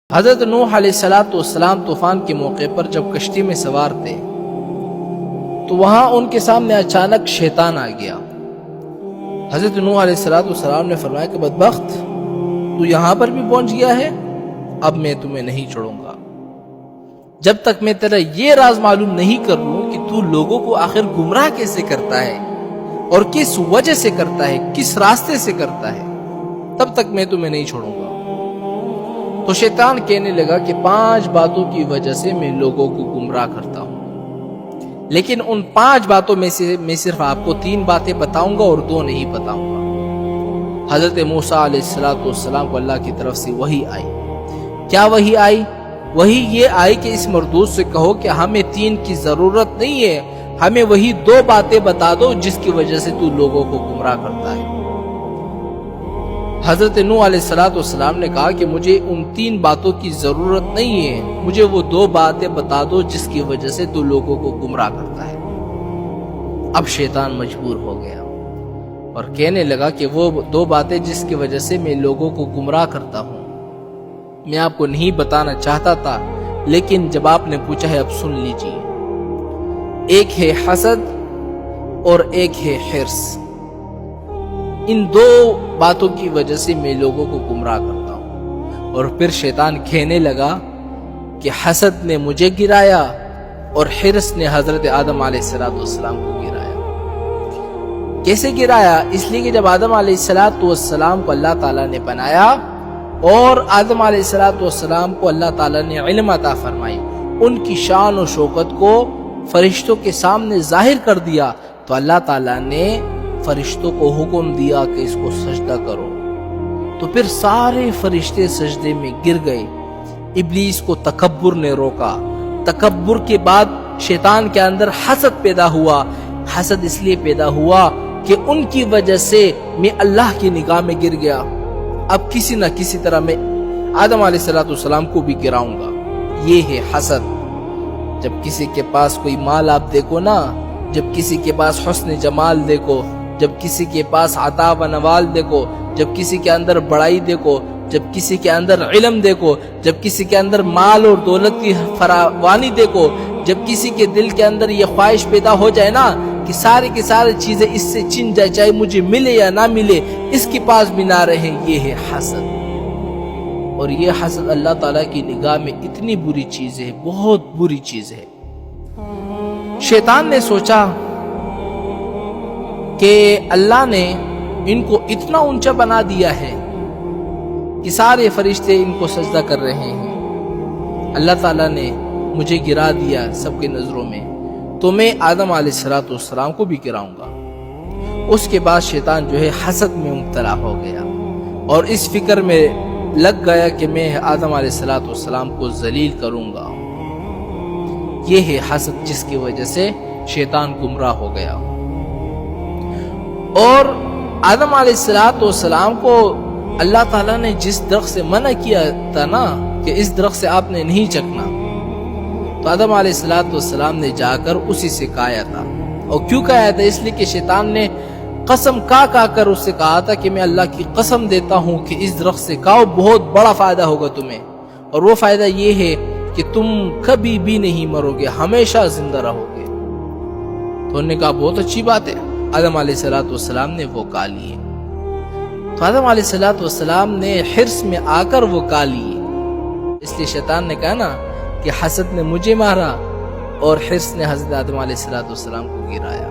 حضرت نوح علیہ السلام طوفان کے موقع پر جب کشتی میں سوار تھے تو وہاں ان کے سامنے اچانک شیطان آ گیا۔ حضرت نوح علیہ السلام نے فرمایا کہ بدبخت، تو یہاں پر بھی پہنچ گیا ہے، اب میں تمہیں نہیں چھوڑوں گا جب تک میں تیرا یہ راز معلوم نہیں کر لوں کہ تو لوگوں کو آخر گمراہ کیسے کرتا ہے اور کس وجہ سے کرتا ہے، کس راستے سے کرتا ہے، تب تک میں تمہیں نہیں چھوڑوں گا۔ تو شیطان کہنے لگا کہ 5 باتوں کی وجہ سے میں لوگوں کو گمراہ کرتا ہوں، لیکن ان 5 باتوں میں سے میں صرف آپ کو 3 باتیں بتاؤں گا اور 2 نہیں بتاؤں گا۔ حضرت موسیٰ علیہ السلام کو اللہ کی طرف سے وحی آئی۔ کیا وحی آئی؟ وحی یہ آئی کہ اس مردود سے کہو کہ ہمیں 3 کی ضرورت نہیں ہے، ہمیں وہی 2 باتیں بتا دو جس کی وجہ سے تو لوگوں کو گمراہ کرتا ہے۔ حضرت نوح علیہ السلام نے کہا کہ مجھے ان 3 باتوں کی ضرورت نہیں ہے، مجھے وہ 2 باتیں بتا دو جس کی وجہ سے تو لوگوں کو گمراہ کرتا ہے۔ اب شیطان مجبور ہو گیا اور کہنے لگا کہ وہ 2 باتیں جس کی وجہ سے میں لوگوں کو گمراہ کرتا ہوں میں آپ کو نہیں بتانا چاہتا تھا، لیکن جب آپ نے پوچھا ہے اب سن لیجیے۔ ایک ہے حسد اور ایک ہے حرص۔ ان 2 باتوں کی وجہ سے میں لوگوں کو گمراہ کرتا ہوں۔ اور پھر شیطان کہنے لگا کہ حسد نے مجھے گرایا اور حرص نے حضرت آدم علیہ السلام کو گرایا۔ کیسے گرایا؟ اس لیے کہ جب آدم علیہ السلام کو اللہ تعالیٰ نے بنایا اور آدم علیہ السلام کو اللہ تعالیٰ نے علم عطا فرمائی، ان کی شان و شوکت کو فرشتوں کے سامنے ظاہر کر دیا، تو اللہ تعالیٰ نے فرشتوں کو حکم دیا کہ اس کو سجدہ کرو، تو پھر سارے فرشتے سجدے میں گر گئے۔ ابلیس کو تکبر نے روکا۔ تکبر کے بعد شیطان کے اندر حسد پیدا ہوا۔ حسد اس لیے پیدا ہوا کہ ان کی وجہ سے میں اللہ کی نگاہ میں گر گیا، اب کسی نہ کسی طرح میں آدم علیہ السلام کو بھی گراؤں گا۔ یہ ہے حسد۔ جب کسی کے پاس کوئی مال آپ دیکھو نا، جب کسی کے پاس حسن جمال دیکھو، جب کسی کے پاس عطا و نوال دیکھو، جب کسی کے اندر بڑائی دیکھو، جب کسی کے اندر علم دیکھو، جب کسی کے اندر مال اور دولت کی فراوانی دیکھو، جب کسی کے دل کے اندر یہ خواہش پیدا ہو جائے نا کہ ساری کی ساری چیزیں اس سے چھن جائے، چاہے مجھے ملے یا نہ ملے، اس کے پاس بھی نہ رہے، یہ ہے حسد۔ اور یہ حسد اللہ تعالیٰ کی نگاہ میں اتنی بری چیز ہے، بہت بری چیز ہے۔ شیطان نے سوچا کہ اللہ نے ان کو اتنا اونچا بنا دیا ہے کہ سارے فرشتے ان کو سجدہ کر رہے ہیں، اللہ تعالیٰ نے مجھے گرا دیا سب کے نظروں میں، تو میں آدم علیہ السلام کو بھی گراؤں گا۔ اس کے بعد شیطان جو ہے حسد میں مبتلا ہو گیا اور اس فکر میں لگ گیا کہ میں آدم علیہ السلام کو ذلیل کروں گا۔ یہ ہے حسد جس کی وجہ سے شیطان گمراہ ہو گیا۔ اور آدم علیہ السلام کو اللہ تعالیٰ نے جس درخت سے منع کیا تھا نا کہ اس درخت سے آپ نے نہیں چکنا، تو آدم علیہ السلام نے جا کر اسی سے کھایا تھا۔ اور کیوں کھایا تھا؟ اس لیے کہ شیطان نے قسم کھا کر اس سے کہا تھا کہ میں اللہ کی قسم دیتا ہوں کہ اس درخت سے کھاؤ، بہت بڑا فائدہ ہوگا تمہیں، اور وہ فائدہ یہ ہے کہ تم کبھی بھی نہیں مرو گے، ہمیشہ زندہ رہو گے۔ تو انہوں نے کہا بہت اچھی بات ہے۔ آدم علیہ السلام نے وہ کھا لیے۔ تو آدم علیہ السلام نے حرص میں آ کر وہ کھا لیے۔ اس لیے شیطان نے کہا نا کہ حسد نے مجھے مارا اور حرص نے حضرت آدم علیہ السلام کو گرایا۔